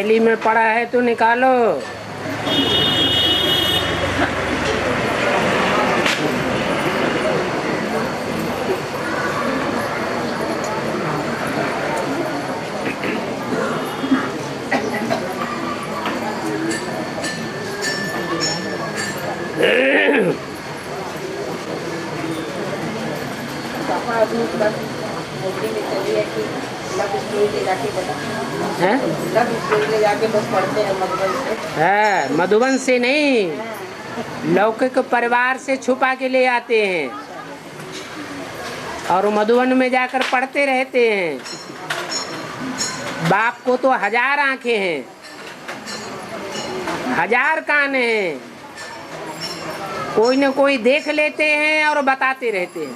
थैली में पड़ा है तो निकालो। है मधुबन से नहीं, लौकिक परिवार से छुपा के ले आते हैं और मधुबन में जाकर पढ़ते रहते हैं। बाप को तो 1000 आंखें हैं, 1000 कान हैं, कोई न कोई देख लेते हैं और बताते रहते हैं।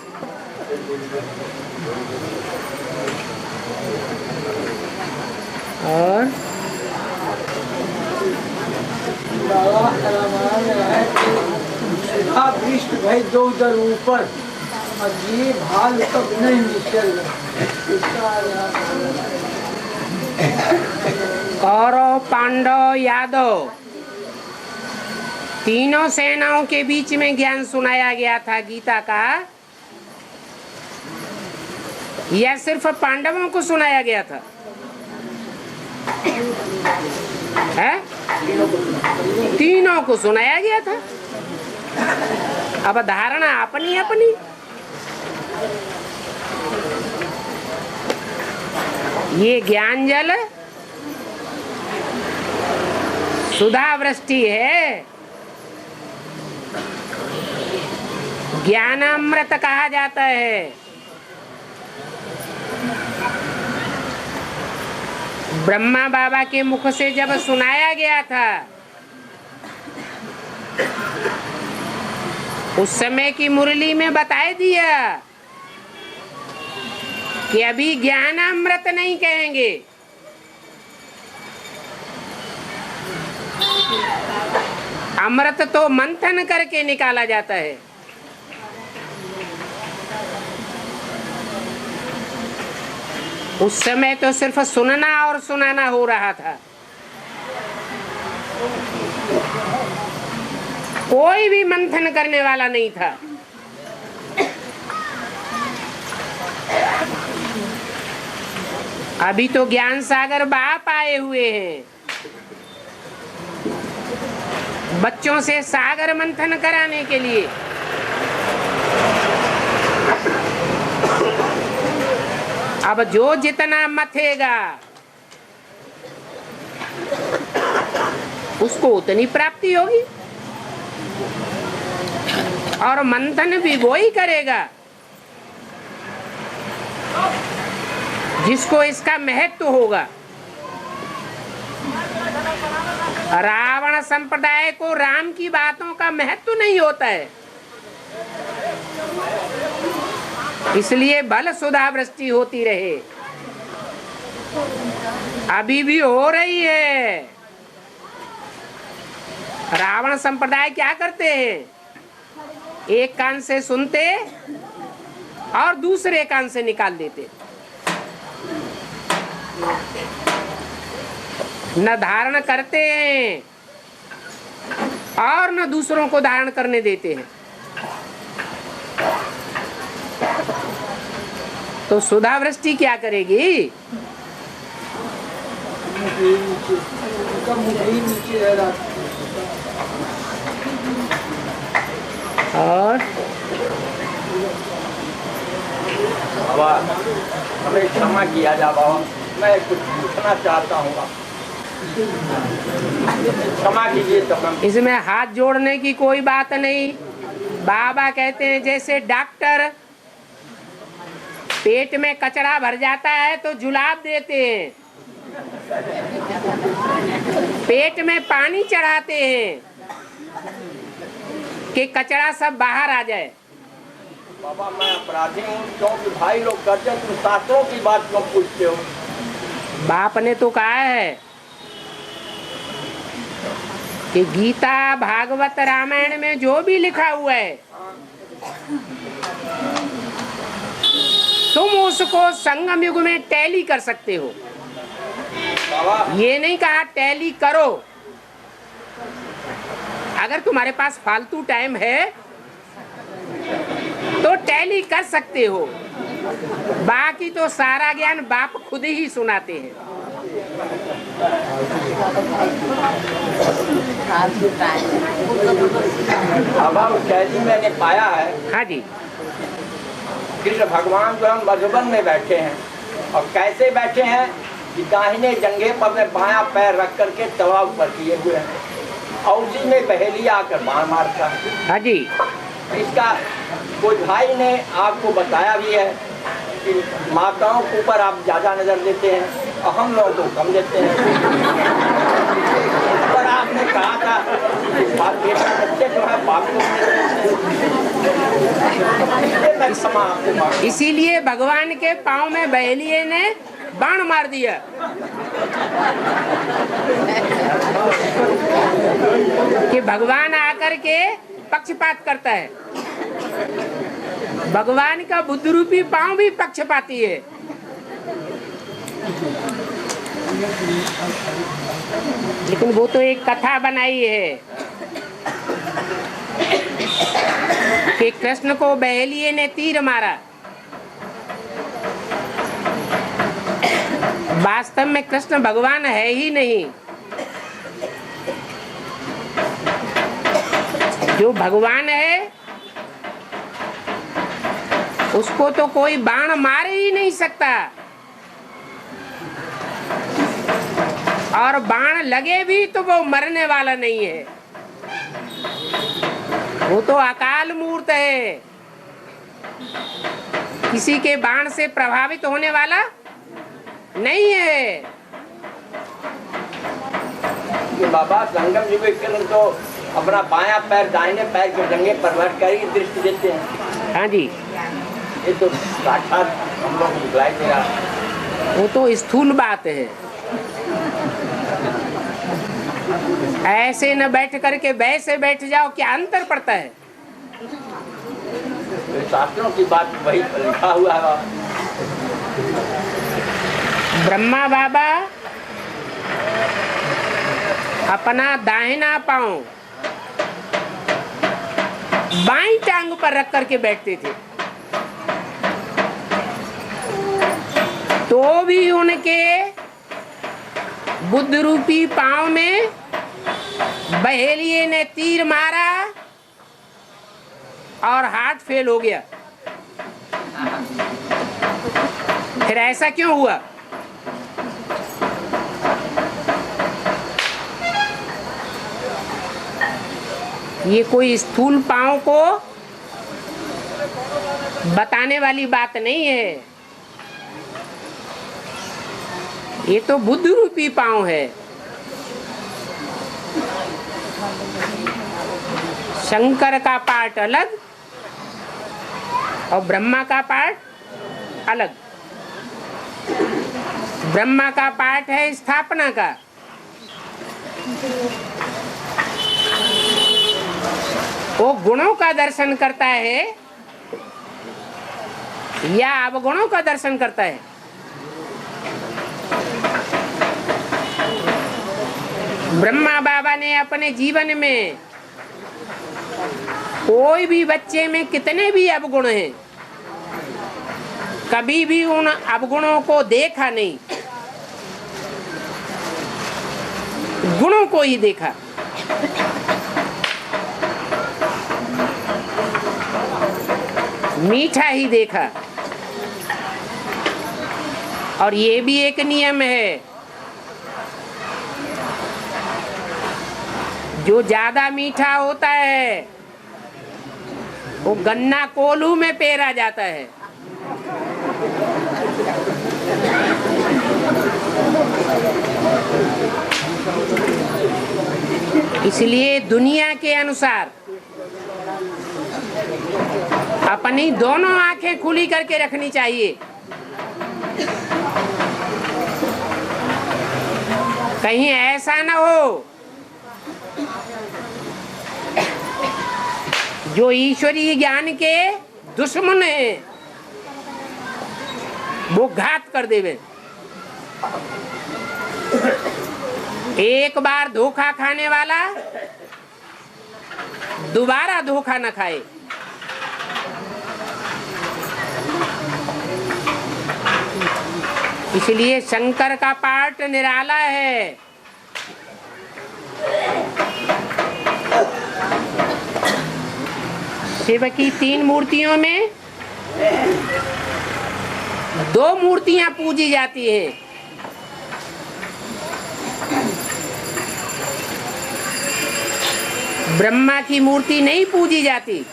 और भाई दो उधर ऊपर ये भाल तक नहीं निकल। कौरव, पांडव, यादव तीनों सेनाओं के बीच में ज्ञान सुनाया गया था गीता का, या सिर्फ पांडवों को सुनाया गया था? है? तीनों को सुनाया गया था। अब धारणा अपनी अपनी। ये ज्ञान जल सुधा वृष्टि है, ज्ञानामृत कहा जाता है। ब्रह्मा बाबा के मुख से जब सुनाया गया था, उस समय की मुरली में बता दिया कि अभी ज्ञानामृत नहीं कहेंगे, अमृत तो मंथन करके निकाला जाता है। उस समय तो सिर्फ सुनना और सुनाना हो रहा था, कोई भी मंथन करने वाला नहीं था। अभी तो ज्ञान सागर बाप आए हुए हैं, बच्चों से सागर मंथन कराने के लिए। अब जो जितना मथेगा उसको उतनी प्राप्ति होगी, और मंथन भी वो ही करेगा जिसको इसका महत्व होगा। रावण संप्रदाय को राम की बातों का महत्व नहीं होता है, इसलिए बल सुधा वृष्टि होती रहे। अभी भी हो रही है। रावण संप्रदाय क्या करते हैं? एक कान से सुनते और दूसरे कान से निकाल देते, न धारण करते हैं और न दूसरों को धारण करने देते हैं। तो सुधा वृष्टि क्या करेगी? और बाबा हमें क्षमा किया जा बाबा, मैं कुछ पूछना चाहता हूँ, क्षमा कीजिए। इसमें हाथ जोड़ने की कोई बात नहीं। बाबा कहते हैं जैसे डॉक्टर पेट में कचरा भर जाता है तो जुलाब देते हैं, पेट में पानी चढ़ाते हैं कि कचरा सब बाहर आ जाए। बाबा मैं अपराधी हूँ, क्योंकि भाई लोग करते हैं, तुम शास्त्रों की बात क्यों पूछते हो? बाप ने तो कहा है कि गीता भागवत रामायण में जो भी लिखा हुआ है तुम उसको संगम युग में टैली कर सकते हो। बाबा ये नहीं कहा टैली करो। अगर तुम्हारे पास फालतू टाइम है तो टैली कर सकते हो, बाकी तो सारा ज्ञान बाप खुद ही सुनाते हैं। बाबा टैली मैंने पाया है। हाँ जी। कृष्ण भगवान जो हम मधुबन में बैठे हैं और कैसे बैठे हैं कि दाहिने जंघे पर में बायां पैर रख करके तवा ऊपर किए हुए हैं और उसी में बहेलिया आकर बाण मारता है। हाँ जी। इसका कोई भाई ने आपको बताया भी है कि माताओं के ऊपर आप ज़्यादा नज़र देते हैं और हम लोगों को कम देते हैं। पर आपने कहा था बात बेटा बच्चे जो है बाप को मैं क्षमा आपको मांगता। इसीलिए भगवान के पाँव में बहेलिए ने बाण मार दिया। कि भगवान आकर के पक्षपात करता है। भगवान का बुद्ध रूपी पाँव भी पक्षपाती है। लेकिन वो तो एक कथा बनाई है कि कृष्ण को बहेलिए ने तीर मारा। वास्तव में कृष्ण भगवान है ही नहीं। जो भगवान है उसको तो कोई बाण मार ही नहीं सकता, और बाण लगे भी तो वो मरने वाला नहीं है। वो तो अकाल मूर्त है, किसी के बाण से प्रभावित होने वाला नहीं है। कि बाबा संगम जी को तो अपना बायां पैर दाहिने पैर के जंघे पर रख कर ही दृष्टि देते हैं। हाँ जी। ये तो साक्षात हम लोग दिखलाई दे रहा। वो तो स्थूल बात है। ऐसे न बैठ करके वैसे बैठ जाओ, क्या अंतर पड़ता है? शास्त्रों की बात वही लिखा हुआ है। ब्रह्मा बाबा अपना दाहिना पांव बाईं टांग पर रख करके बैठते थे, तो भी उनके बुद्ध रूपी पांव में बहेलिए ने तीर मारा और हार्ट फेल हो गया। फिर ऐसा क्यों हुआ? ये कोई स्थूल पांव को बताने वाली बात नहीं है। ये तो बुद्ध रूपी पांव है। शंकर का पार्ट अलग और ब्रह्मा का पार्ट अलग। ब्रह्मा का पार्ट है स्थापना का, वो गुणों का दर्शन करता है या अवगुणों का दर्शन करता है? ब्रह्मा बाबा ने अपने जीवन में कोई भी बच्चे में कितने भी अवगुण हैं, कभी भी उन अवगुणों को देखा नहीं, गुणों को ही देखा। मीठा ही देखा। और ये भी एक नियम है, जो ज्यादा मीठा होता है वो गन्ना कोल्हू में पेरा जाता है। इसलिए दुनिया के अनुसार अपनी दोनों आंखें खुली करके रखनी चाहिए। कहीं ऐसा ना हो जो ईश्वरीय ज्ञान के दुश्मन है वो घात कर देवे। एक बार धोखा खाने वाला दोबारा धोखा न खाए। इसलिए शंकर का पाठ निराला है। शिव की 3 मूर्तियों में 2 मूर्तियां पूजी जाती हैं। ब्रह्मा की मूर्ति नहीं पूजी जाती।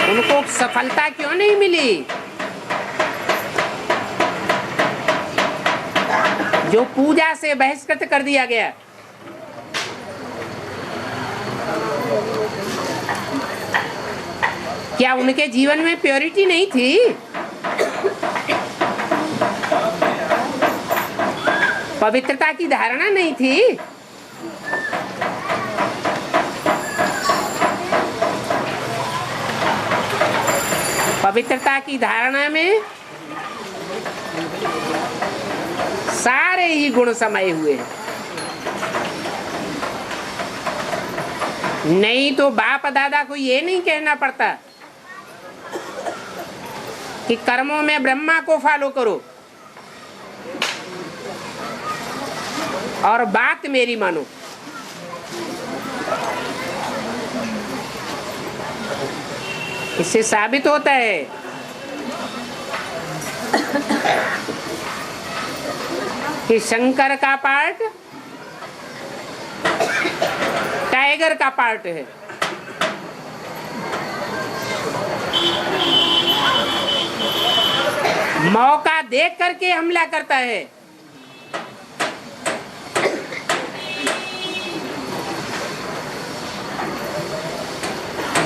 उनको सफलता क्यों नहीं मिली? जो पूजा से बहिष्कृत कर दिया गया। क्या उनके जीवन में प्योरिटी नहीं थी? पवित्रता की धारणा नहीं थी? पवित्रता की धारणा में सारे ही गुण समाये हुए हैं। नहीं तो बाप दादा को ये नहीं कहना पड़ता कि कर्मों में ब्रह्मा को फॉलो करो और बात मेरी मानो। इससे साबित होता है कि शंकर का पार्ट टाइगर का पार्ट है। मौका देख करके हमला करता है।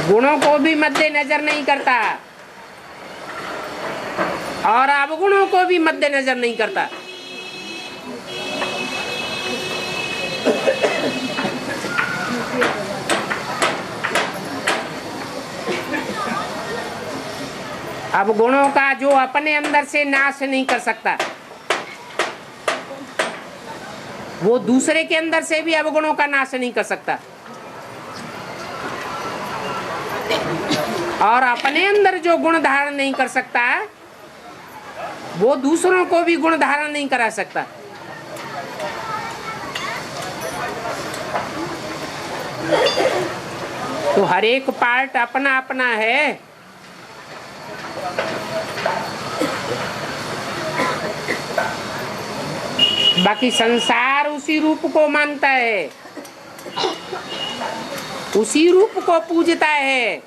गुणों को भी मद्देनजर नहीं करता और अवगुणों को भी मद्देनजर नहीं करता। अब गुणों का जो अपने अंदर से नाश नहीं कर सकता, वो दूसरे के अंदर से भी अवगुणों का नाश नहीं कर सकता। और अपने अंदर जो गुण धारण नहीं कर सकता, वो दूसरों को भी गुण धारण नहीं करा सकता। तो हर एक पार्ट अपना अपना है। बाकी संसार उसी रूप को मानता है, उसी रूप को पूजता है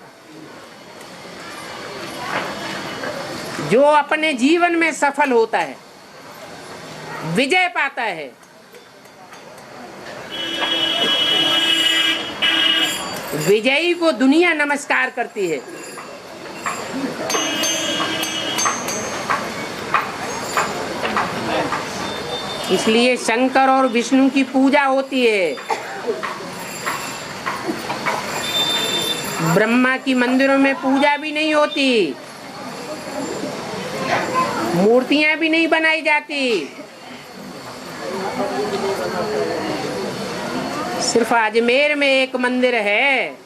जो अपने जीवन में सफल होता है, विजय पाता है। विजयी को दुनिया नमस्कार करती है। इसलिए शंकर और विष्णु की पूजा होती है। ब्रह्मा की मंदिरों में पूजा भी नहीं होती, मूर्तियां भी नहीं बनाई जाती। सिर्फ अजमेर में एक मंदिर है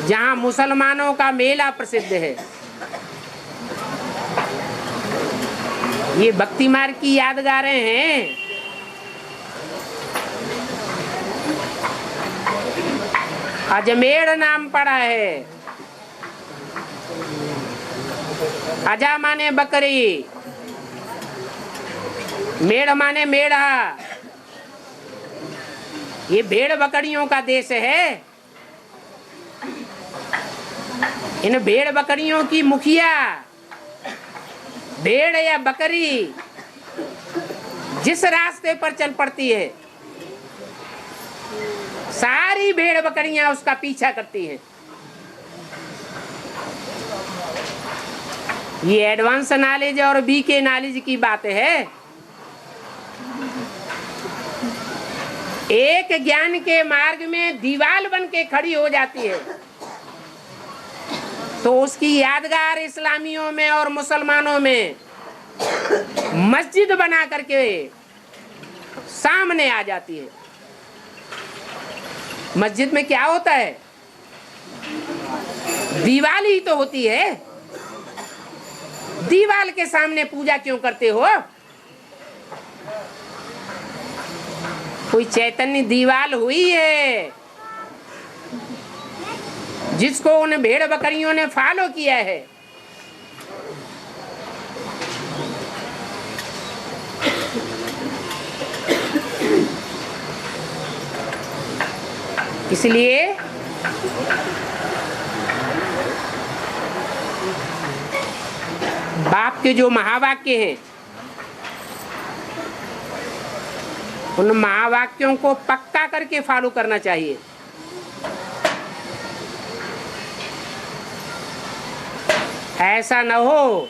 जहां मुसलमानों का मेला प्रसिद्ध है। ये भक्ति मार्ग की यादगारें हैं। अजमेर नाम पड़ा है। अजा माने बकरी, मेढ़ माने मेढ़ा। ये भेड़ बकरियों का देश है। इन भेड़ बकरियों की मुखिया भेड़ या बकरी जिस रास्ते पर चल पड़ती है, सारी भेड़ बकरियां उसका पीछा करती हैं। ये एडवांस नॉलेज और बीके नॉलेज की बात है। एक ज्ञान के मार्ग में दीवार बन के खड़ी हो जाती है। तो उसकी यादगार इस्लामियों में और मुसलमानों में मस्जिद बना करके सामने आ जाती है। मस्जिद में क्या होता है? दीवाल ही तो होती है। दीवाल के सामने पूजा क्यों करते हो? कोई चैतन्य दीवाल हुई है जिसको उन भेड़ बकरियों ने फॉलो किया है। इसलिए बाप के जो महावाक्य हैं, उन महावाक्यों को पक्का करके फॉलो करना चाहिए। ऐसा न हो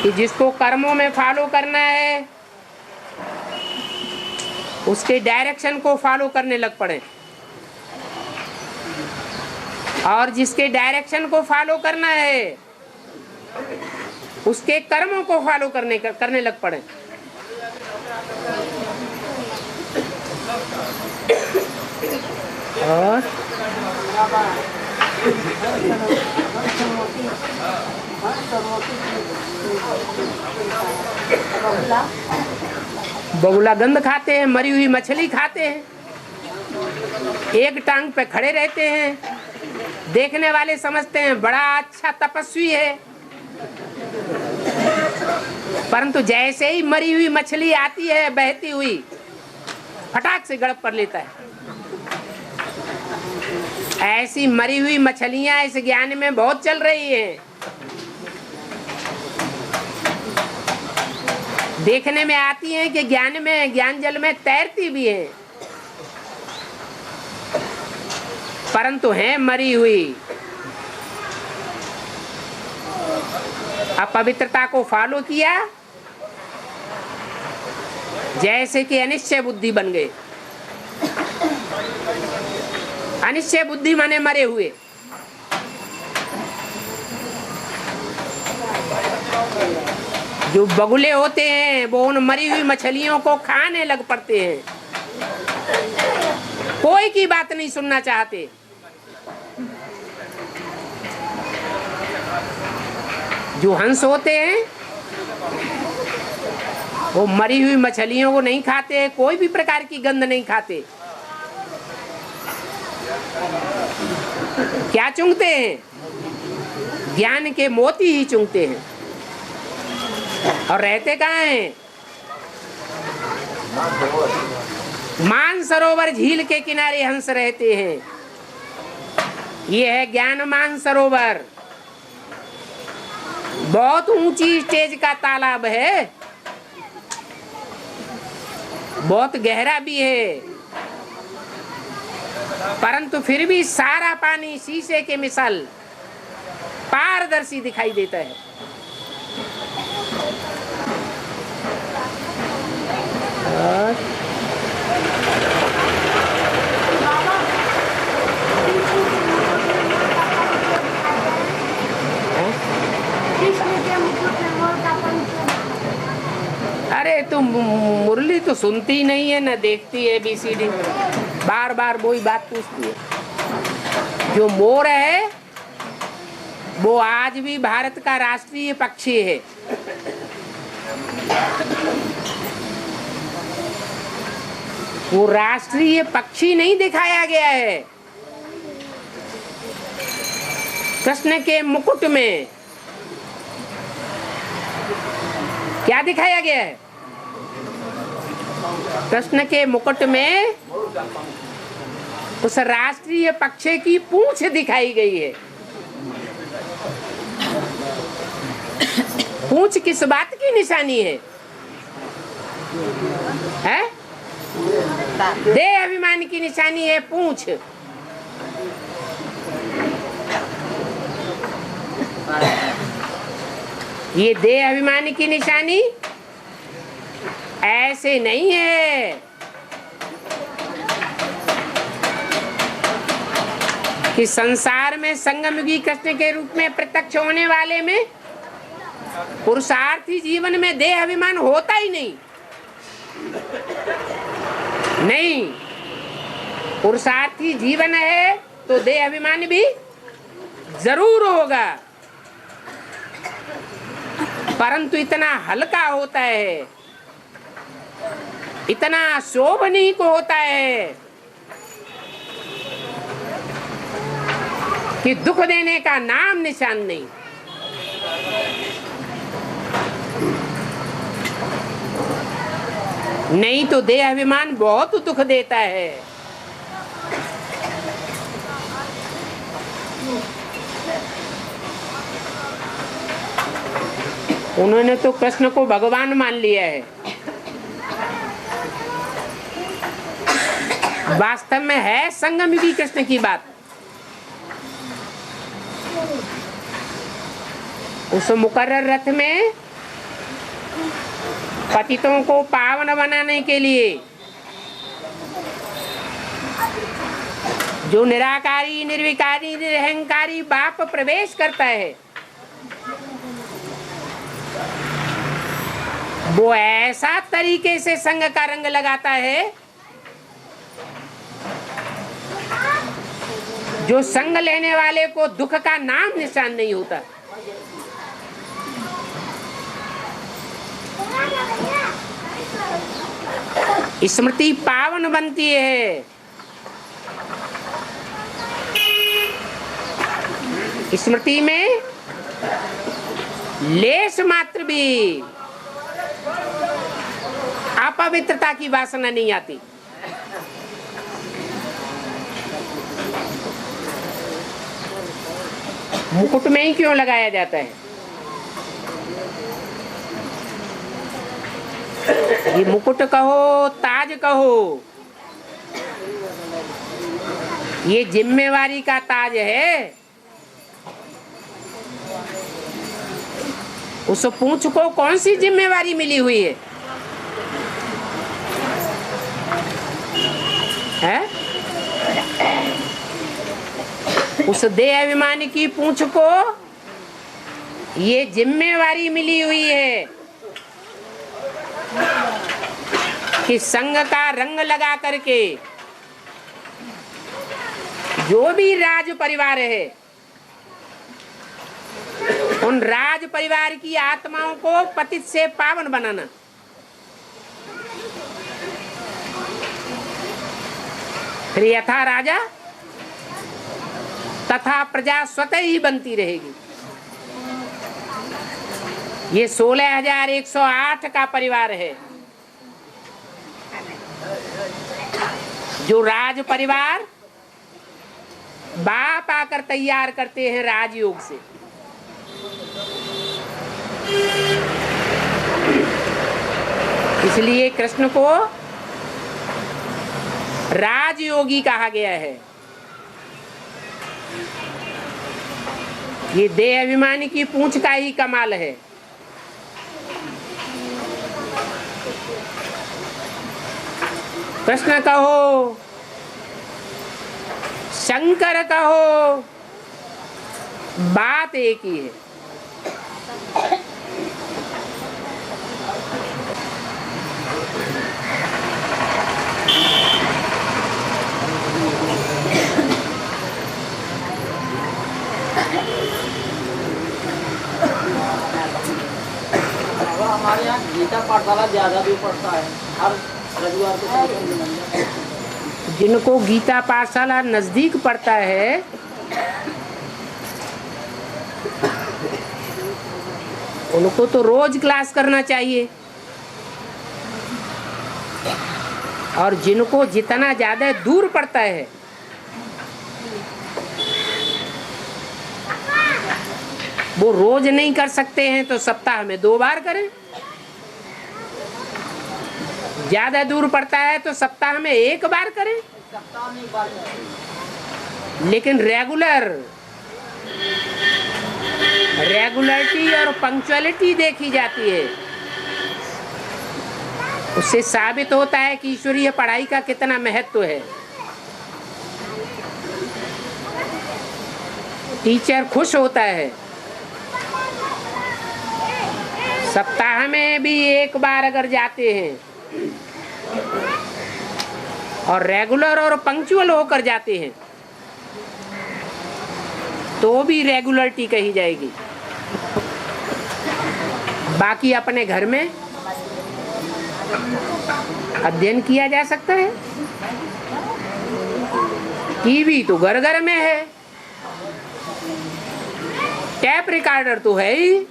कि जिसको कर्मों में फॉलो करना है उसके डायरेक्शन को फॉलो करने लग पड़े, और जिसके डायरेक्शन को फॉलो करना है उसके कर्मों को फॉलो करने लग पड़े। और बगुला गंध खाते हैं, मरी हुई मछली खाते हैं, एक टांग पे खड़े रहते हैं। देखने वाले समझते हैं बड़ा अच्छा तपस्वी है, परंतु जैसे ही मरी हुई मछली आती है बहती हुई, फटाक से गड़प कर लेता है। ऐसी मरी हुई मछलियां इस ज्ञान में बहुत चल रही हैं। देखने में आती हैं कि ज्ञान जल में तैरती भी हैं, परंतु हैं मरी हुई। अपवित्रता को फॉलो किया, जैसे कि अनिश्चय बुद्धि बन गए। अनिश्चय बुद्धि माने मरे हुए। जो बगुले होते हैं वो उन मरी हुई मछलियों को खाने लग पड़ते हैं, कोई की बात नहीं सुनना चाहते। जो हंस होते हैं वो मरी हुई मछलियों को नहीं खाते, कोई भी प्रकार की गंध नहीं खाते। क्या चुंगते हैं? ज्ञान के मोती ही चुंगते हैं। और रहते कहाँ हैं? मानसरोवर झील के किनारे हंस रहते हैं। ये है ज्ञान मानसरोवर। बहुत ऊंची स्टेज का तालाब है, बहुत गहरा भी है, परंतु फिर भी सारा पानी शीशे के मिसाल पारदर्शी दिखाई देता है। अरे तुम मुरली तो सुनती नहीं है, न देखती है ABCD, बार बार वही बात पूछती है। जो मोर है वो आज भी भारत का राष्ट्रीय पक्षी है। वो राष्ट्रीय पक्षी नहीं दिखाया गया है। कृष्ण के मुकुट में क्या दिखाया गया है? कृष्ण के मुकुट में उस राष्ट्रीय पक्षी की पूंछ दिखाई गई है। पूंछ किस बात की निशानी है? देह अभिमान की निशानी है पूंछ। ये देह अभिमान की निशानी ऐसे नहीं है। कि संसार में संगमयुगी कृष्ण के रूप में प्रत्यक्ष होने वाले में पुरुषार्थी जीवन में देह अभिमान होता ही नहीं। नहीं, पुरुषार्थी जीवन है तो देह अभिमान भी जरूर होगा, परंतु इतना हल्का होता है, इतना शोभनीय को होता है कि दुख देने का नाम निशान नहीं। नहीं तो देह अभिमान बहुत दुख देता है। उन्होंने तो कृष्ण को भगवान मान लिया है। वास्तव में है संगमयुगी कृष्ण की बात। उस मुकर्रर रथ में पतितों को पावन बनाने के लिए जो निराकारी, निर्विकारी, निरहंकारी बाप प्रवेश करता है, वो ऐसा तरीके से संग का रंग लगाता है जो संग लेने वाले को दुख का नाम निशान नहीं होता। स्मृति पावन बनती है। स्मृति में लेश मात्र भी अपवित्रता की वासना नहीं आती। मुकुट में ही क्यों लगाया जाता है? ये मुकुट कहो, ताज कहो, ये जिम्मेवारी का ताज है। उस पूंछ को कौन सी जिम्मेवारी मिली हुई है? उस देह अभिमानी की पूंछ को ये जिम्मेवारी मिली हुई है कि संग का रंग लगा करके जो भी राज परिवार है, उन राज परिवार की आत्माओं को पतित से पावन बनाना। फिर यथा राजा तथा प्रजा स्वतः ही बनती रहेगी। ये 16,108 का परिवार है, जो राज परिवार बाप आकर तैयार करते हैं राजयोग से। इसलिए कृष्ण को राजयोगी कहा गया है। ये देह अभिमानी की पूंछ का ही कमाल है। कृष्ण कहो, शंकर कहो, बात एक ही है। हमारे यहाँ गीता पाठशाला ज्यादा भी पढ़ता है, हर रविवार को कार्यक्रम बनाया। जिनको गीता पाठशाला नजदीक पड़ता है, उनको तो रोज क्लास करना चाहिए। और जिनको जितना ज्यादा दूर पड़ता है, वो रोज नहीं कर सकते हैं तो सप्ताह में 2 बार करें। ज्यादा दूर पड़ता है तो सप्ताह में 1 बार करें। सप्ताह में 1 बार करें। लेकिन रेगुलरिटी और पंक्चुअलिटी देखी जाती है। उससे साबित होता है कि ईश्वरीय पढ़ाई का कितना महत्व है। टीचर खुश होता है। सप्ताह में भी एक बार अगर जाते हैं और रेगुलर और पंक्चुअल होकर जाते हैं तो भी रेगुलरिटी कही जाएगी। बाकी अपने घर में अध्ययन किया जा सकता है। टीवी तो घर घर में है, टैप रिकॉर्डर तो है ही।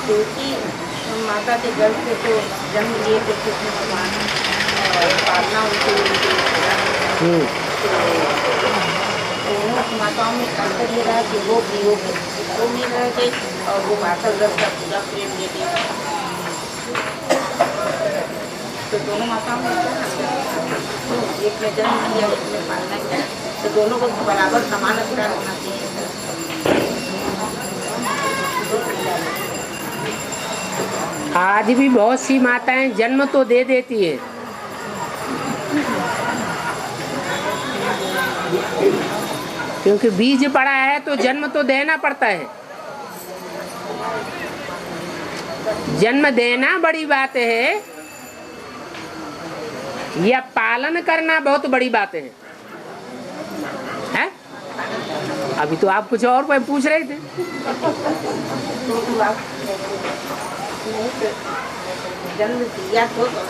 क्योंकि माता के गर्भ से तो जन्म लिए थे कृष्ण भगवान और पालना उनके दोनों माताओं में अंतर ये रहा कि वो वियोग वो मिल रहे थे और वो माता गर्भ का पूरा प्रेम देते थे। तो दोनों माताओं में तो एक में जन्म किया एक में पालना किया, तो दोनों को बराबर समान अधिकार होना चाहिए। आज भी बहुत सी माताएं जन्म तो दे देती है, क्योंकि बीज पड़ा है तो जन्म तो देना पड़ता है। जन्म देना बड़ी बात है या पालन करना बहुत बड़ी बात है? अभी तो आप कुछ और पे पूछ रहे थे।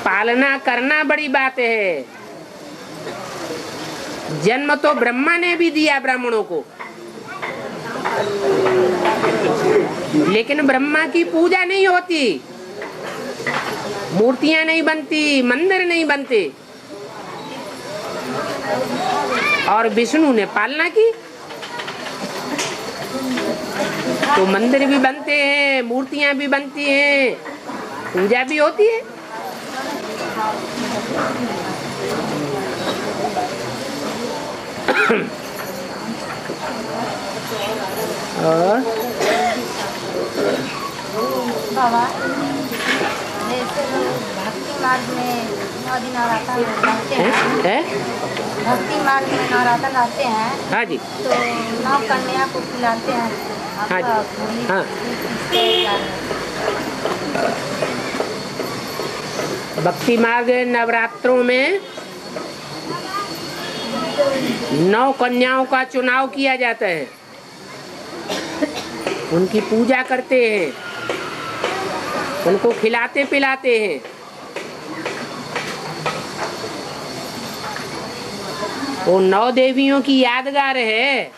पालना करना बड़ी बात है। जन्म तो ब्रह्मा ने भी दिया ब्राह्मणों को, लेकिन ब्रह्मा की पूजा नहीं होती, मूर्तियां नहीं बनती, मंदिर नहीं बनते। और विष्णु ने पालना की तो मंदिर भी बनते हैं, मूर्तियां भी बनती हैं, पूजा भी होती है। और बाबा जैसे भक्ति मार्ग में 9 दिन नवरात्र रहते हैं, भक्ति मार्ग में नवरात्र रहते हैं। हाँ जी। तो 9 कन्या को खिलाते हैं। हाँ जी। हाँ। भक्ति मार्ग नवरात्रों में 9 कन्याओं का चुनाव किया जाता है, उनकी पूजा करते हैं, उनको खिलाते पिलाते हैं। वो 9 देवियों की यादगार है।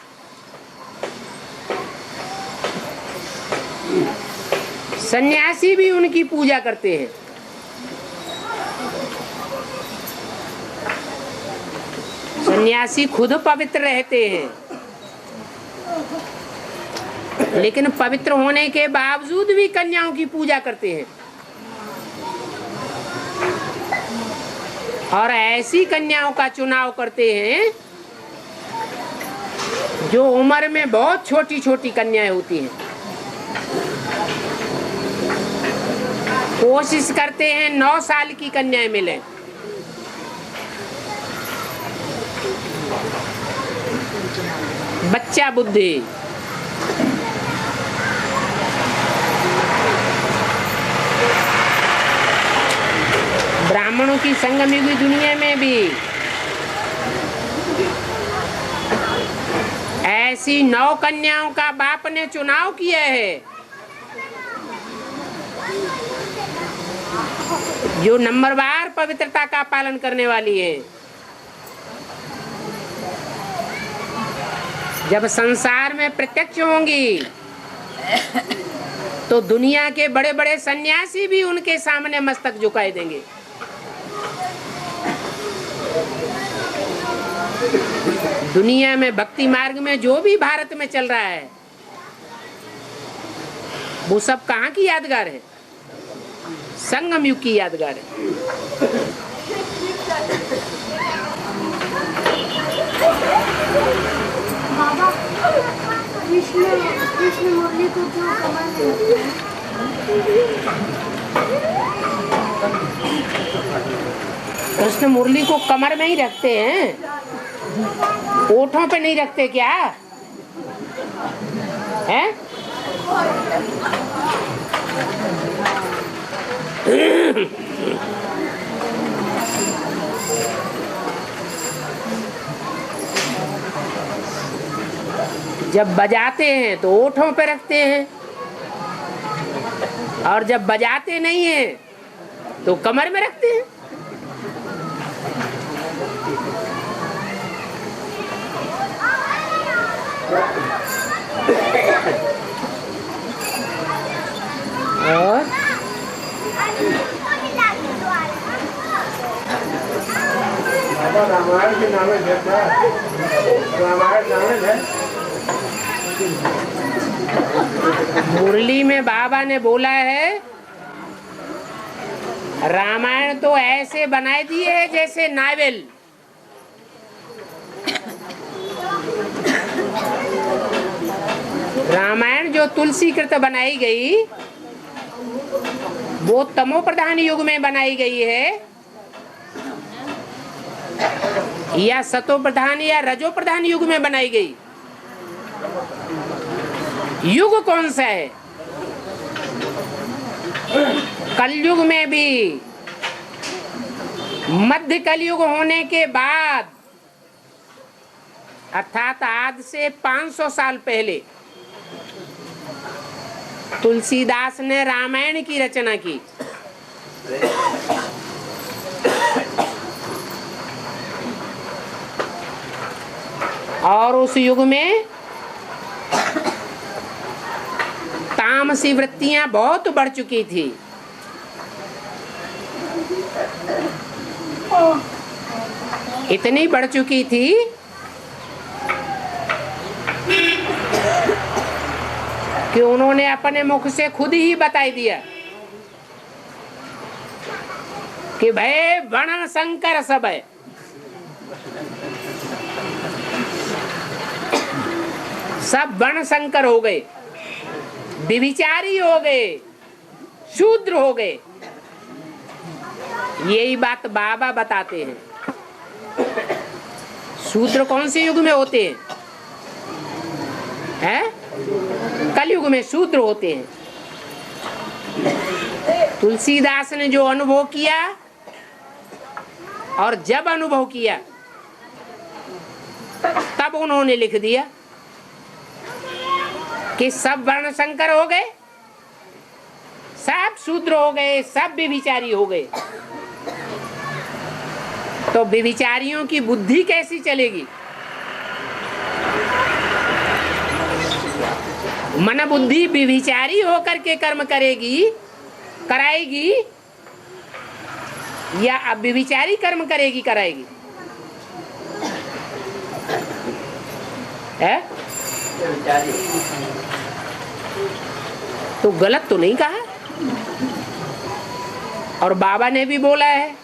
सन्यासी भी उनकी पूजा करते हैं। सन्यासी खुद पवित्र रहते हैं, लेकिन पवित्र होने के बावजूद भी कन्याओं की पूजा करते हैं। और ऐसी कन्याओं का चुनाव करते हैं जो उम्र में बहुत छोटी छोटी कन्याएं होती हैं। कोशिश करते हैं 9 साल की कन्याएं मिले। बच्चा बुद्धि। ब्राह्मणों की संगमयुगी दुनिया में भी ऐसी 9 कन्याओं का बाप ने चुनाव किया है जो नंबरवार पवित्रता का पालन करने वाली है। जब संसार में प्रत्यक्ष होंगी तो दुनिया के बड़े बड़े सन्यासी भी उनके सामने मस्तक झुकाए देंगे। दुनिया में भक्ति मार्ग में जो भी भारत में चल रहा है वो सब कहाँ की यादगार है? संगम युग की यादगार है। बाबा कृष्ण मुरली को क्यों कमर में रखते हैं? कृष्ण मुरली को कमर में ही रखते हैं, ओठों पे नहीं रखते क्या है? जब बजाते हैं तो ओठों पे रखते हैं, और जब बजाते नहीं हैं तो कमर में रखते हैं। और रामायण के नामे देता है, रामायण नामे है। मुरली में बाबा ने बोला है रामायण तो ऐसे बनाए दिए है जैसे नावल। रामायण जो तुलसी कृत बनाई गई वो तमो प्रधान युग में बनाई गई है या सतो प्रधान या रजो प्रधान युग में बनाई गई? युग कौन सा है? कलयुग में भी, मध्य कलयुग होने के बाद अर्थात आज से 500 साल पहले तुलसीदास ने रामायण की रचना की। और उस युग में तामसी वृत्तियां बहुत बढ़ चुकी थी। इतनी बढ़ चुकी थी कि उन्होंने अपने मुख से खुद ही बताई दिया कि भाई वर्ण शंकर सब है। सब वर्ण शंकर हो गए, व्यभिचारी हो गए, शूद्र हो गए। यही बात बाबा बताते हैं। शूद्र कौन से युग में होते हैं? कलयुग में शूद्र होते हैं। तुलसीदास ने जो अनुभव किया और जब अनुभव किया तब उन्होंने लिख दिया कि सब वर्ण शंकर हो गए, सब शूद्र हो गए, सब व्यभिचारी हो गए। तो व्यभिचारियों की बुद्धि कैसी चलेगी? मन बुद्धि व्यभिचारी होकर के कर्म कराएगी या अव्यभिचारी कर्म कराएगी? है? तो गलत तो नहीं कहा। और बाबा ने भी बोला है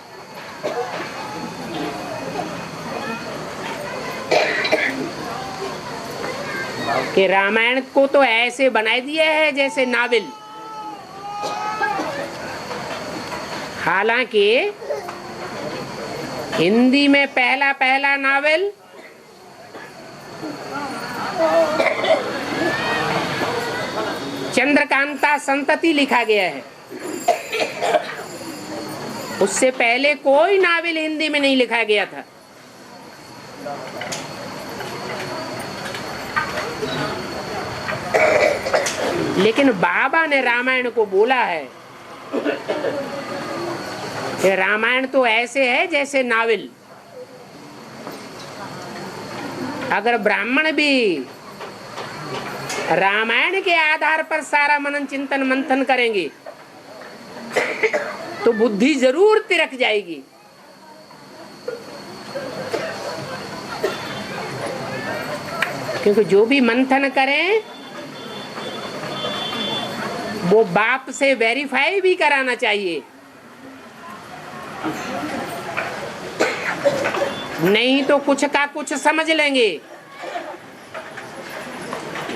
कि रामायण को तो ऐसे बनाई दिया है जैसे नावल। हालांकि हिंदी में पहला नावल चंद्रकांता संतति लिखा गया है। उससे पहले कोई नावल हिंदी में नहीं लिखा गया था। लेकिन बाबा ने रामायण को बोला है कि रामायण तो ऐसे है जैसे नावल। अगर ब्राह्मण भी रामायण के आधार पर सारा मनन चिंतन मंथन करेंगे तो बुद्धि जरूर तिरक जाएगी। क्योंकि जो भी मंथन करें वो बाप से वेरीफाई भी कराना चाहिए, नहीं तो कुछ का कुछ समझ लेंगे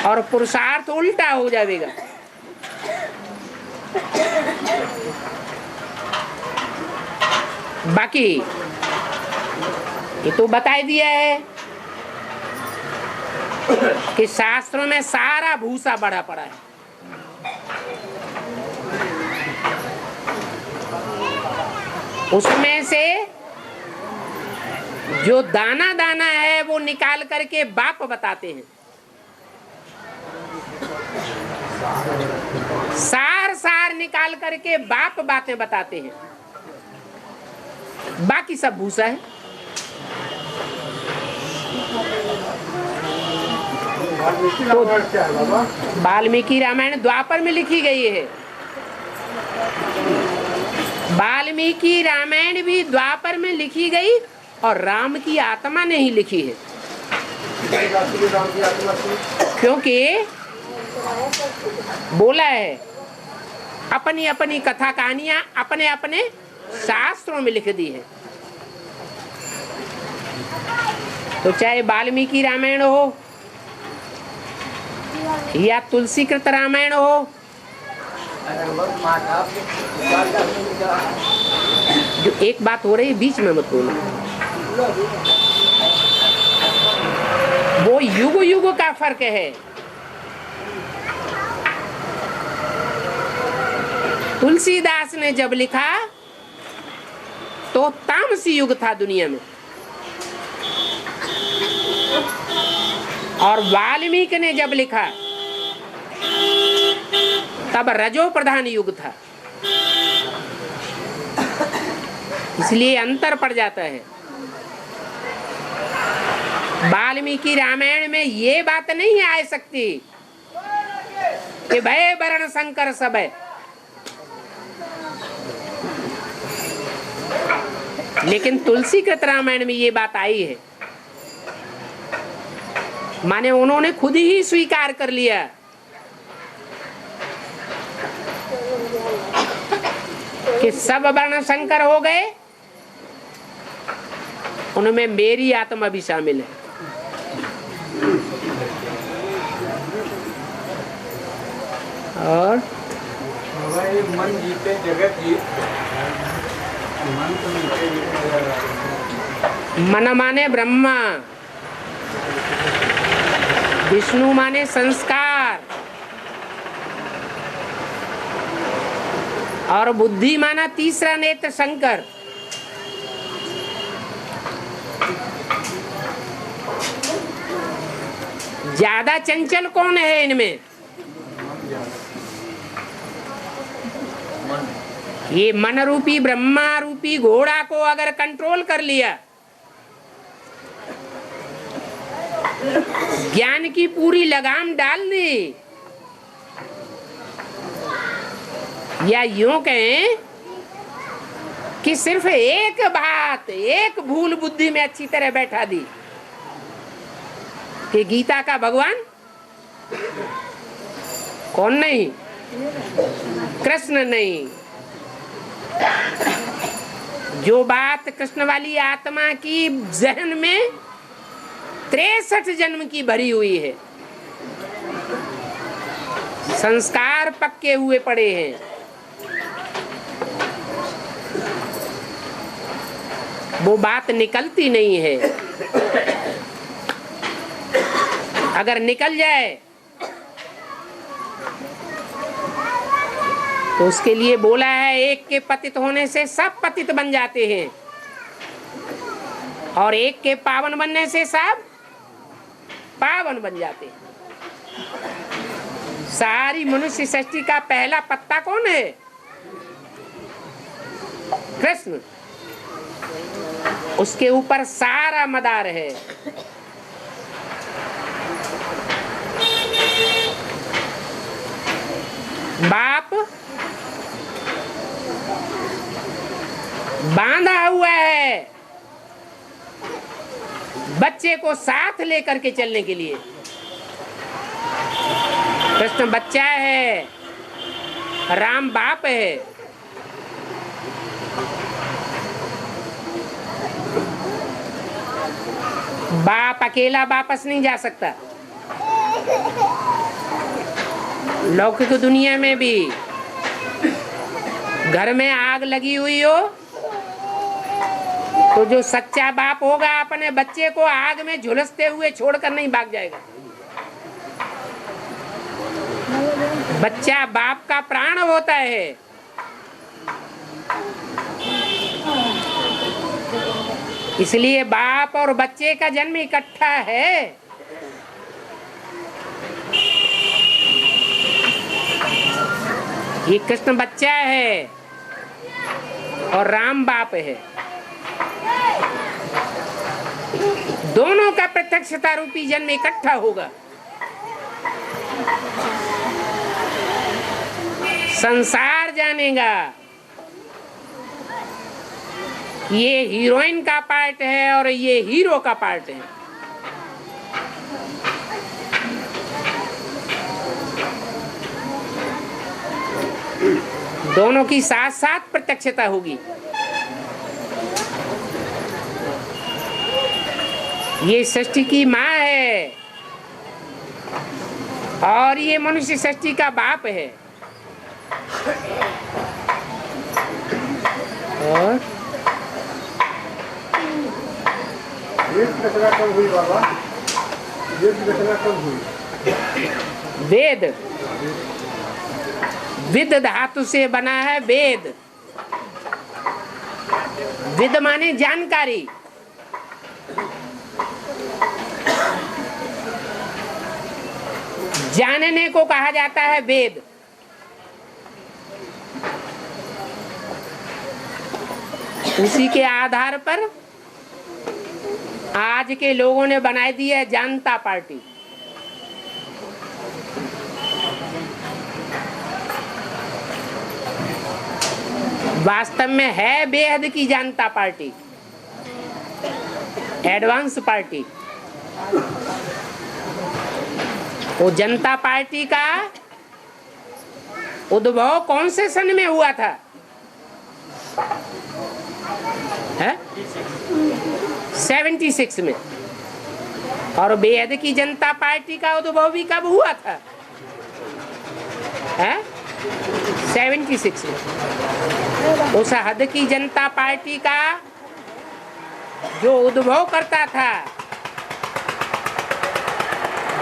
और पुरुषार्थ उल्टा हो जाएगा। बाकी ये तो बता दिया है कि शास्त्रों में सारा भूसा बढ़ा पड़ा है। उसमें से जो दाना दाना है वो निकाल करके बाप बताते हैं, सार सार निकाल करके बाप बातें बताते हैं, बाकी सब भूसा है। तो वाल्मीकि रामायण द्वापर में लिखी गई है। वाल्मीकि रामायण भी द्वापर में लिखी गई और राम की आत्मा ने ही लिखी है, क्योंकि बोला है अपनी अपनी कथा कहानियां अपने अपने शास्त्रों में लिख दी है। तो चाहे वाल्मीकि रामायण हो या तुलसीकृत रामायण हो, जो एक बात हो रही बीच में मत बोलो, वो युग युग का फर्क है। तुलसीदास ने जब लिखा तो तामसी युग था दुनिया में, और वाल्मीकि ने जब लिखा तब रजो प्रधान युग था, इसलिए अंतर पड़ जाता है। वाल्मीकि रामायण में ये बात नहीं आ सकती कि भय वर्ण शंकर सब है, लेकिन तुलसीकृत रामायण में ये बात आई है। माने उन्होंने खुद ही स्वीकार कर लिया कि सब वर्ण शंकर हो गए, उनमें मेरी आत्मा भी शामिल है। और मन जीते जगत जीत, मन माने ब्रह्मा, विष्णु माने संस्कार, और बुद्धि माना तीसरा नेत्र शंकर। ज्यादा चंचल कौन है इनमें? ये मन रूपी ब्रह्मा रूपी घोड़ा को अगर कंट्रोल कर लिया, ज्ञान की पूरी लगाम डाल दी, या यूं कहें कि सिर्फ एक बात, एक भूल बुद्धि में अच्छी तरह बैठा दी कि गीता का भगवान कौन नहीं, कृष्ण नहीं। जो बात कृष्ण वाली आत्मा की जहन में 63 जन्म की भरी हुई है, संस्कार पक्के हुए पड़े हैं, वो बात निकलती नहीं है। अगर निकल जाए तो उसके लिए बोला है एक के पतित होने से सब पतित बन जाते हैं, और एक के पावन बनने से सब पावन बन जाते हैं। सारी मनुष्य सृष्टि का पहला पत्ता कौन है? कृष्ण। उसके ऊपर सारा मदार है। बाप बांधा हुआ है बच्चे को साथ लेकर के चलने के लिए। कृष्ण बच्चा है, राम बाप है। बाप अकेला वापस नहीं जा सकता। लौकिक दुनिया में भी घर में आग लगी हुई हो तो जो सच्चा बाप होगा अपने बच्चे को आग में झुलसते हुए छोड़कर नहीं भाग जाएगा। बच्चा बाप का प्राण होता है। इसलिए बाप और बच्चे का जन्म इकट्ठा है। ये कृष्ण बच्चा है और राम बाप है। दोनों का प्रत्यक्षता रूपी जन्म इकट्ठा होगा। संसार जानेगा ये हीरोइन का पार्ट है और ये हीरो का पार्ट है। दोनों की साथ साथ प्रत्यक्षता होगी। ये सृष्टि की माँ है और ये मनुष्य सृष्टि का बाप है। और रचना कब हुई बाबा? रचना कब हुई? वेद, विद धातु से बना है वेद। विद माने जानकारी। जानने को कहा जाता है वेद। उसी के आधार पर आज के लोगों ने बनाई दी है जनता पार्टी। वास्तव में है बेहद की जनता पार्टी, एडवांस पार्टी। वो जनता पार्टी का उद्भव कौन से सन में हुआ था? है 76 में। और बेहद की जनता पार्टी का उद्भव भी कब हुआ था? है 76 में। उस हद की जनता पार्टी का जो उद्भव करता था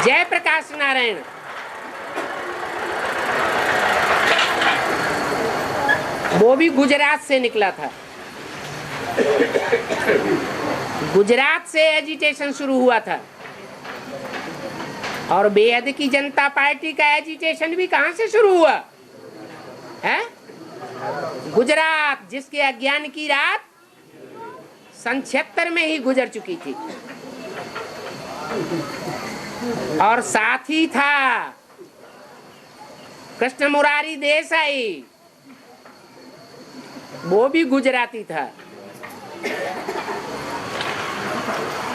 जयप्रकाश नारायण, वो भी गुजरात से निकला था। गुजरात से एजिटेशन शुरू हुआ था। और बेहद की जनता पार्टी का एजिटेशन भी कहां से शुरू हुआ है? गुजरात, जिसके अज्ञान की रात सन 76 में ही गुजर चुकी थी। और साथ ही था कृष्ण मुरारी देसाई, वो भी गुजराती था।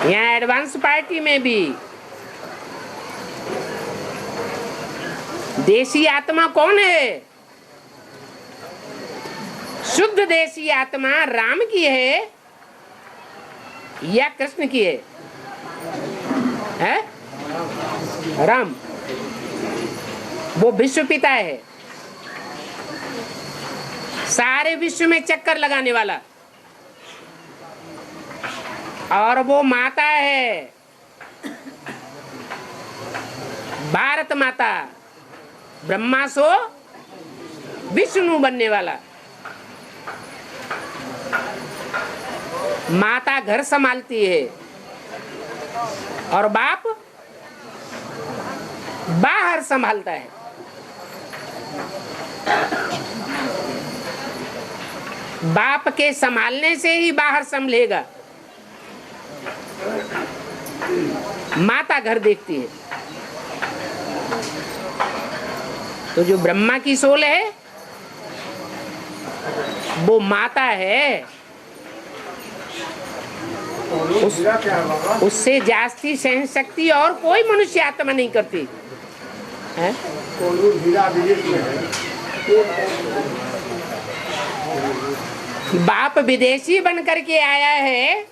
यहाँ एडवांस पार्टी में भी देसी आत्मा कौन है? शुद्ध देसी आत्मा राम की है या कृष्ण की है? है? राम, वो विश्व पिता है, सारे विश्व में चक्कर लगाने वाला। और वो माता है भारत माता, ब्रह्मा सो विष्णु बनने वाला। माता घर संभालती है और बाप बाहर संभालता है। बाप के संभालने से ही बाहर संभलेगा। माता घर देखती है। तो जो ब्रह्मा की सोल है वो माता है। उससे जास्ती सहन शक्ति और कोई मनुष्य आत्मा नहीं करती है। बाप विदेशी बन करके आया है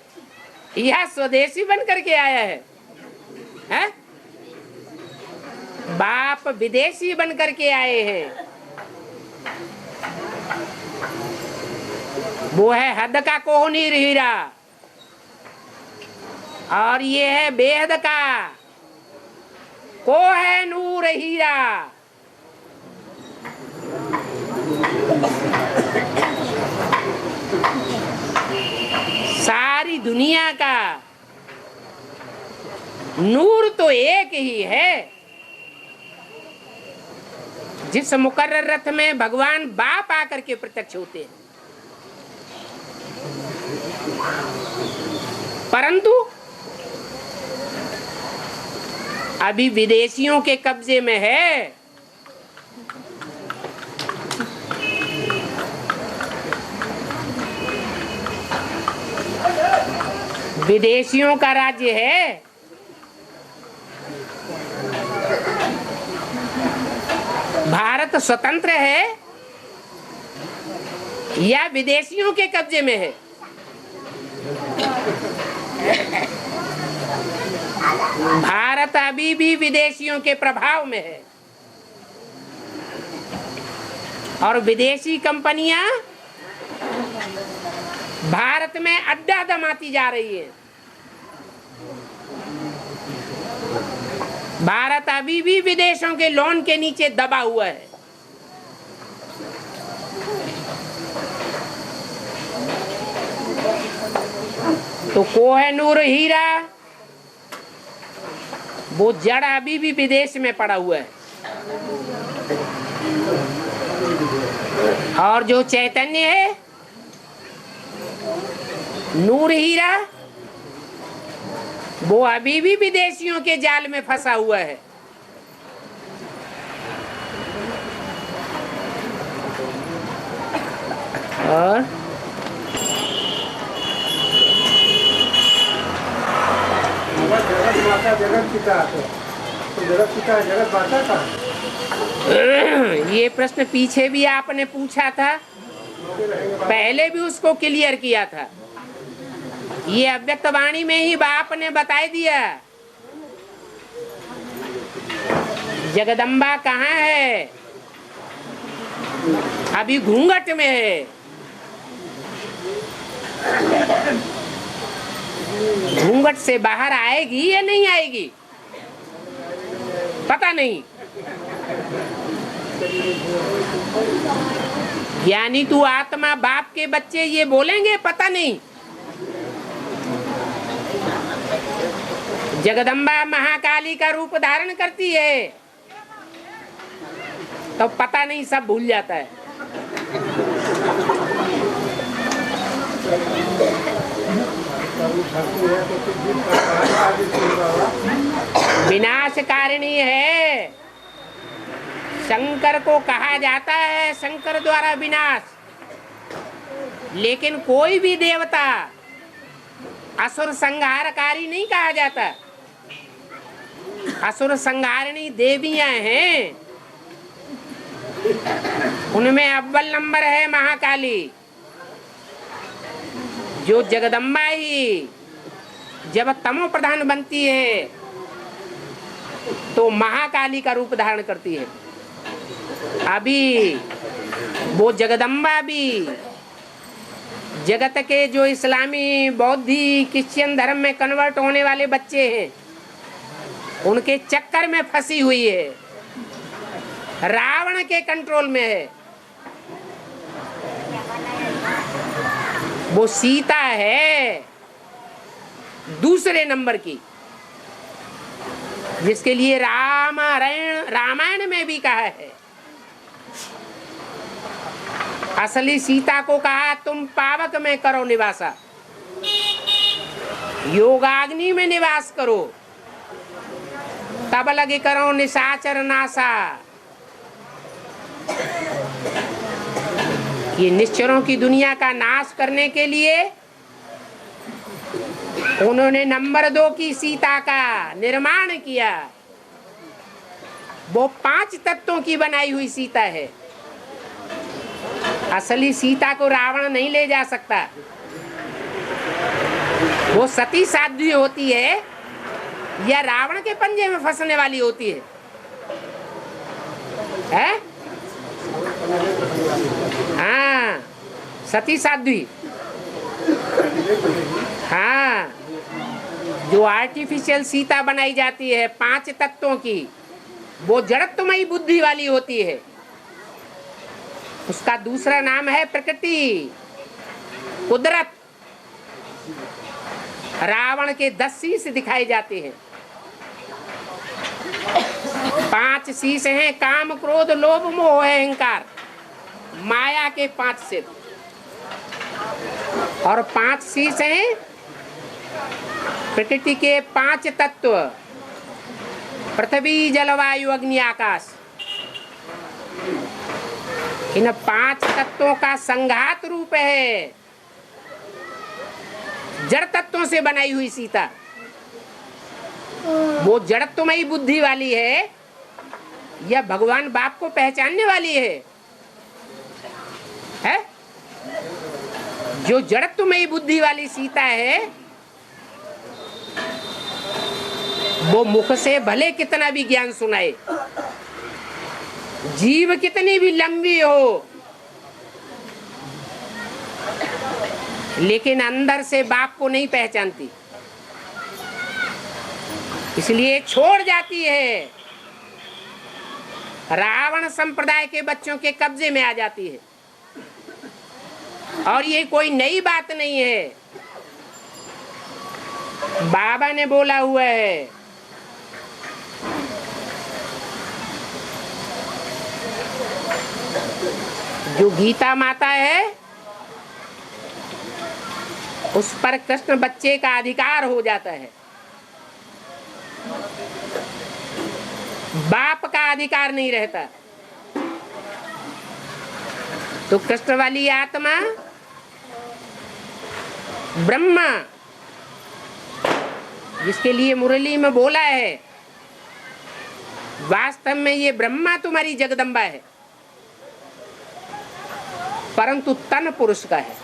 या स्वदेशी बन करके आया है? हैं? बाप विदेशी बन करके आए हैं। वो है हद का कोहनीर हीरा और ये है बेहद का को है नूर हीरा। सारी दुनिया का नूर तो एक ही है। जिस मुकर्रर रथ में भगवान बाप आकर के प्रत्यक्ष होते हैं, परंतु अभी विदेशियों के कब्जे में है। विदेशियों का राज्य है। भारत स्वतंत्र है या विदेशियों के कब्जे में है? भारत अभी भी विदेशियों के प्रभाव में है और विदेशी कंपनियां भारत में अड्डा जमाती जा रही है। भारत अभी भी विदेशों के लोन के नीचे दबा हुआ है। तो कोहिनूर हीरा वो जड़ अभी भी विदेश में पड़ा हुआ है और जो चैतन्य है नूर हीरा वो अभी भी विदेशियों के जाल में फंसा हुआ है। और जगत माता जगत पिता है, तो जगत पिता जगत माता का। ये प्रश्न पीछे भी आपने पूछा था, पहले भी उसको क्लियर किया था। ये अव्यक्त वाणी में ही बाप ने बता दिया। जगदम्बा कहाँ है? अभी घूंघट में है। घूंघट से बाहर आएगी या नहीं आएगी पता नहीं। ज्ञानी तू आत्मा बाप के बच्चे ये बोलेंगे पता नहीं। जगदम्बा महाकाली का रूप धारण करती है तो पता नहीं, सब भूल जाता है। विनाशकारिणी है। शंकर को कहा जाता है शंकर द्वारा विनाश, लेकिन कोई भी देवता असुर संहारकारी नहीं कहा जाता। असुर संहारिणी देवियां हैं, उनमें अव्वल नंबर है महाकाली। जो जगदम्बा ही जब तमो प्रधान बनती है तो महाकाली का रूप धारण करती है। अभी वो जगदम्बा भी जगत के जो इस्लामी बौद्धि क्रिश्चियन धर्म में कन्वर्ट होने वाले बच्चे हैं उनके चक्कर में फंसी हुई है, रावण के कंट्रोल में है। वो सीता है दूसरे नंबर की, जिसके लिए रामायण में भी कहा है। असली सीता को कहा तुम पावक में करो निवासा, योगाग्नि में निवास करो, तब लगे करो निशाचर नासा। ये निश्चरों की दुनिया का नाश करने के लिए उन्होंने नंबर 2 की सीता का निर्माण किया। वो 5 तत्वों की बनाई हुई सीता है। असली सीता को रावण नहीं ले जा सकता। वो सती साध्वी होती है या रावण के पंजे में फंसने वाली होती है? हाँ, सती साध्वी। हाँ, जो आर्टिफिशियल सीता बनाई जाती है 5 तत्वों की, वो जड़त्वमयी बुद्धि वाली होती है। उसका दूसरा नाम है प्रकृति, कुदरत। रावण के 10 शीश दिखाए जाते हैं। 5 शीश हैं काम, क्रोध, लोभ, मोह, अहंकार, माया के 5 सिर। और 5 शीश हैं प्रकृति के 5 तत्व, पृथ्वी, जलवायु, अग्नि, आकाश। इन 5 तत्वों का संघात रूप है जड़ तत्वों से बनाई हुई सीता। वो जड़त्वमयी बुद्धि वाली है या भगवान बाप को पहचानने वाली है? जो जड़त्वमयी बुद्धि वाली सीता है, वो मुख से भले कितना भी ज्ञान सुनाए, जीव कितनी भी लंबी हो, लेकिन अंदर से बाप को नहीं पहचानती, इसलिए छोड़ जाती है। रावण संप्रदाय के बच्चों के कब्जे में आ जाती है। और ये कोई नई बात नहीं है, बाबा ने बोला हुआ है। जो गीता माता है, उस पर कृष्ण बच्चे का अधिकार हो जाता है, बाप का अधिकार नहीं रहता। तो कृष्ण वाली आत्मा ब्रह्मा, जिसके लिए मुरली में बोला है, वास्तव में ये ब्रह्मा तुम्हारी जगदम्बा है, परंतु तन पुरुष का है।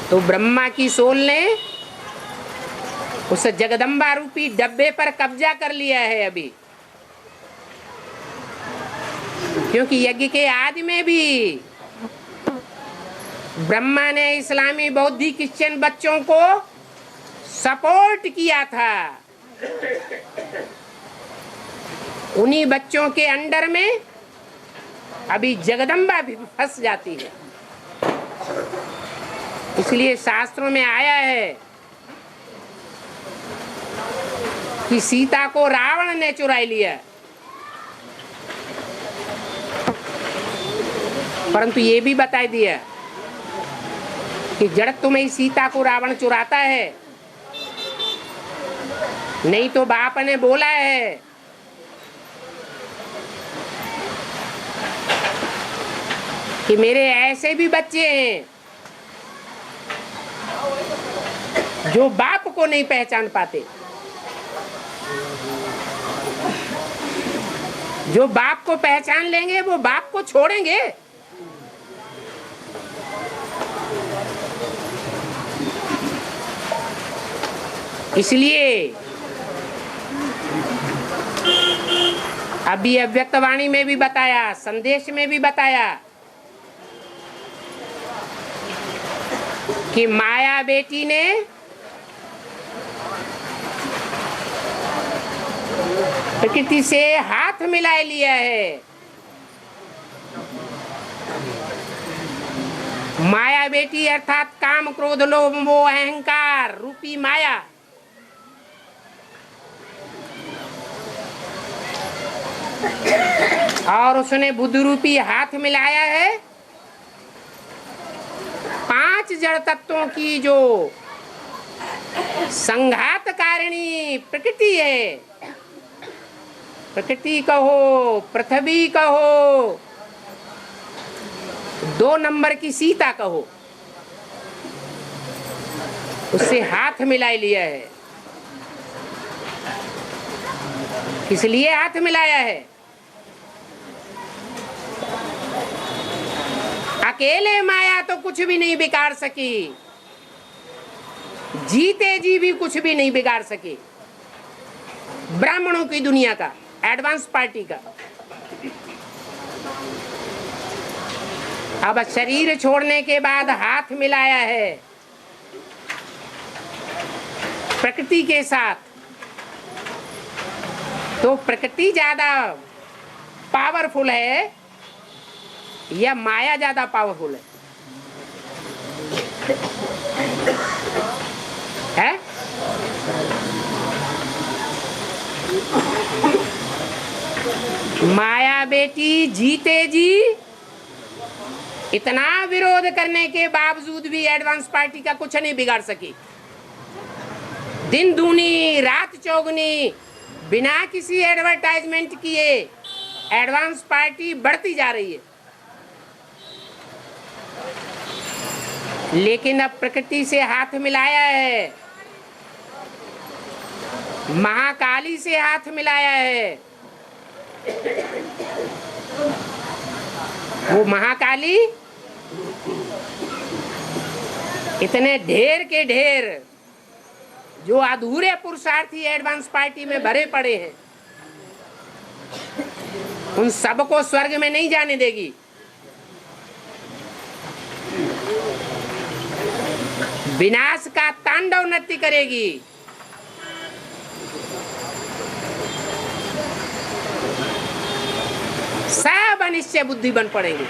तो ब्रह्मा की सोल ने उस जगदम्बा रूपी डब्बे पर कब्जा कर लिया है अभी, क्योंकि यज्ञ के आदि में भी ब्रह्मा ने इस्लामी, बौद्धी, क्रिश्चियन बच्चों को सपोर्ट किया था। उन्हीं बच्चों के अंडर में अभी जगदम्बा भी फंस जाती है। इसलिए शास्त्रों में आया है कि सीता को रावण ने चुरा लिया, परंतु ये भी बता दिया कि जड़त्वमयी सीता को रावण चुराता है। नहीं तो बाप ने बोला है कि मेरे ऐसे भी बच्चे हैं जो बाप को नहीं पहचान पाते, जो बाप को पहचान लेंगे वो बाप को छोड़ेंगे। इसलिए अभी अव्यक्त वाणी में भी बताया, संदेश में भी बताया कि माया बेटी ने प्रकृति से हाथ मिला लिया है। माया बेटी अर्थात काम, क्रोध, लोभ, मोह, अहंकार रूपी माया। और उसने बुद्ध रूपी हाथ मिलाया है 5 जड़ तत्वों की जो संघात कारिणी प्रकृति है। प्रकृति कहो, पृथ्वी कहो, 2 नंबर की सीता कहो, उससे हाथ मिला लिया है। इसलिए हाथ मिलाया है अकेले माया तो कुछ भी नहीं बिगाड़ सकी, जीते जी भी कुछ भी नहीं बिगाड़ सकी। ब्राह्मणों की दुनिया का, एडवांस पार्टी का। अब शरीर छोड़ने के बाद हाथ मिलाया है प्रकृति के साथ, तो प्रकृति ज्यादा पावरफुल है या माया ज्यादा पावरफुल है? माया बेटी जीते जी इतना विरोध करने के बावजूद भी एडवांस पार्टी का कुछ नहीं बिगाड़ सकी। दिन दूनी रात चौगुनी बिना किसी एडवर्टाइजमेंट किए एडवांस पार्टी बढ़ती जा रही है। लेकिन अब प्रकृति से हाथ मिलाया है, महाकाली से हाथ मिलाया है। वो महाकाली इतने ढेर के ढेर जो अधूरे पुरुषार्थी एडवांस पार्टी में भरे पड़े हैं, उन सबको स्वर्ग में नहीं जाने देगी। विनाश का तांडव नृत्य करेगी। सब अनिश्चय बुद्धि बन पड़ेंगे।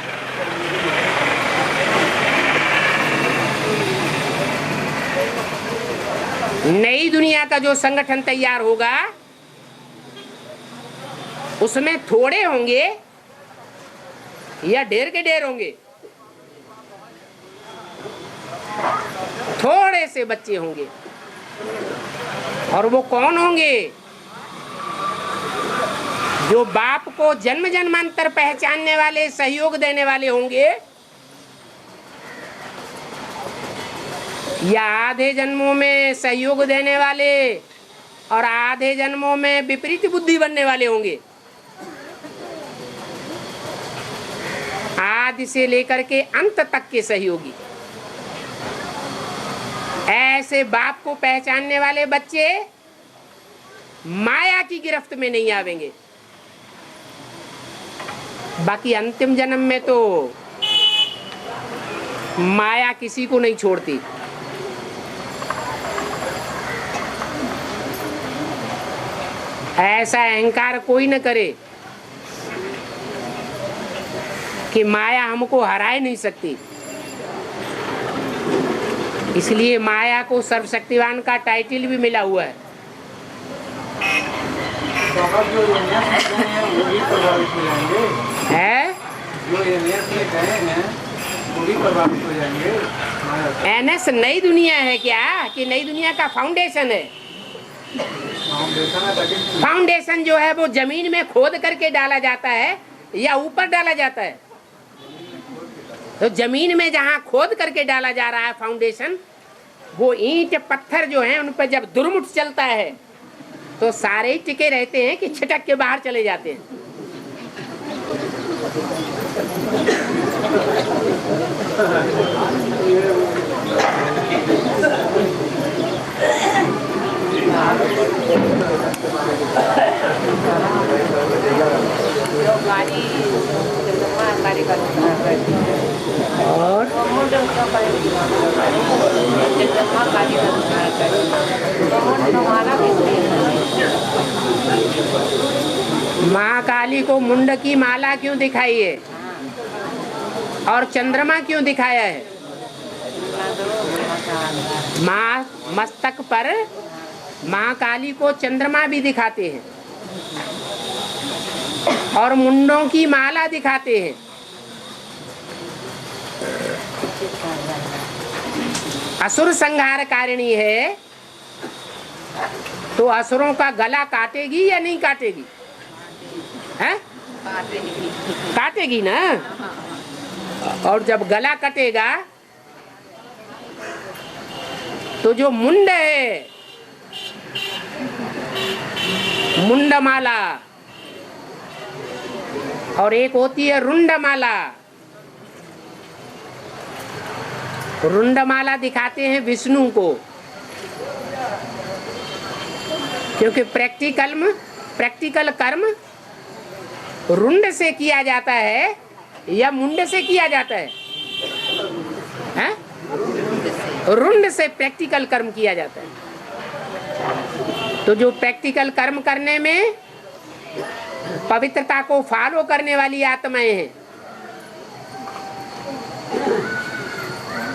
नई दुनिया का जो संगठन तैयार होगा उसमें थोड़े होंगे या ढेर के ढेर होंगे? थोड़े से बच्चे होंगे। और वो कौन होंगे? जो बाप को जन्म जन्मांतर पहचानने वाले, सहयोग देने वाले होंगे, या आधे जन्मों में सहयोग देने वाले और आधे जन्मों में विपरीत बुद्धि बनने वाले होंगे। आदि से लेकर के अंत तक के सहयोगी। ऐसे बाप को पहचानने वाले बच्चे माया की गिरफ्त में नहीं आवेंगे। बाकी अंतिम जन्म में तो माया किसी को नहीं छोड़ती। ऐसा अहंकार कोई न करे कि माया हमको हरा ही नहीं सकती। इसलिए माया को सर्वशक्तिवान का टाइटल भी मिला हुआ है। जो वो भी प्रभावित हो जाएंगे। है जो एनएस में गए हैं वो भी प्रभावित हो जाएंगे। एनएस नई दुनिया है क्या कि नई दुनिया का फाउंडेशन है? फाउंडेशन जो है वो जमीन में खोद करके डाला जाता है या ऊपर डाला जाता है? तो जमीन में जहाँ खोद करके डाला जा रहा है फाउंडेशन, वो ईंट पत्थर जो हैं उन पर जब दुर्मुठ चलता है तो सारे ही टिके रहते हैं कि छिटक के बाहर चले जाते हैं। और महाकाली को मुंड की माला क्यों दिखाई है और चंद्रमा क्यों दिखाया है? मस्तक पर महाकाली को चंद्रमा भी दिखाते हैं और मुंडों की माला दिखाते हैं। असुर संहार कारिणी है तो असुरों का गला काटेगी या नहीं काटेगी? हैं? काटेगी ना। और जब गला कटेगा तो जो मुंड है, मुंडमाला, और एक होती है रुंडमाला, रुंडमाला दिखाते हैं विष्णु को, क्योंकि प्रैक्टिकल कर्म रुंड से किया जाता है या मुंड से किया जाता है? हैं? रुंड से प्रैक्टिकल कर्म किया जाता है। तो जो प्रैक्टिकल कर्म करने में पवित्रता को फॉलो करने वाली आत्माएं हैं,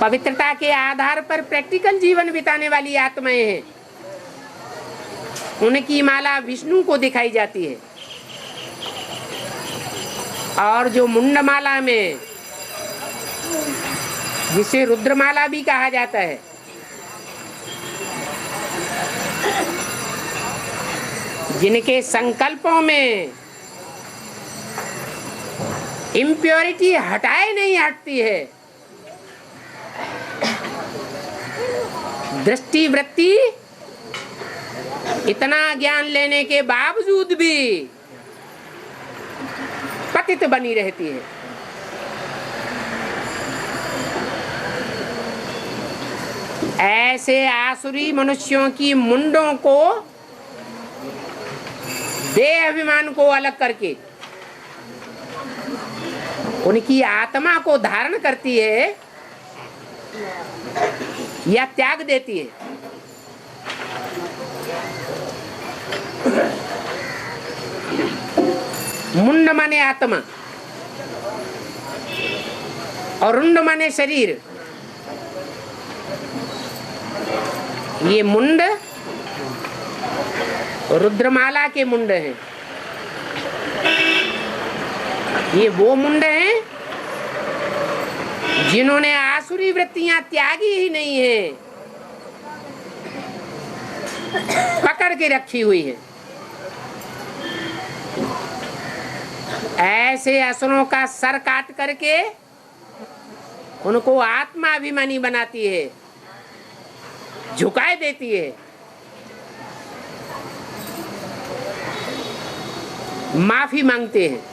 पवित्रता के आधार पर प्रैक्टिकल जीवन बिताने वाली आत्माएं हैं, उनकी माला विष्णु को दिखाई जाती है। और जो मुंडमाला में, जिसे रुद्रमाला भी कहा जाता है, जिनके संकल्पों में इम्प्योरिटी हटाए नहीं हटती है, दृष्टि वृत्ति इतना ज्ञान लेने के बावजूद भी पतित बनी रहती है। ऐसे आसुरी मनुष्यों की मुंडों को, देह अभिमान को अलग करके उनकी आत्मा को धारण करती है या त्याग देती है। मुंड माने आत्मा और रुंड माने शरीर। ये मुंड रुद्रमाला के मुंड हैं। ये वो मुंड हैं जिन्होंने आसुरी वृत्तियां त्यागी ही नहीं है, पकड़ के रखी हुई है। ऐसे असुरों का सर काट करके उनको आत्माभिमानी बनाती है, झुकाए देती है। माफी मांगते हैं।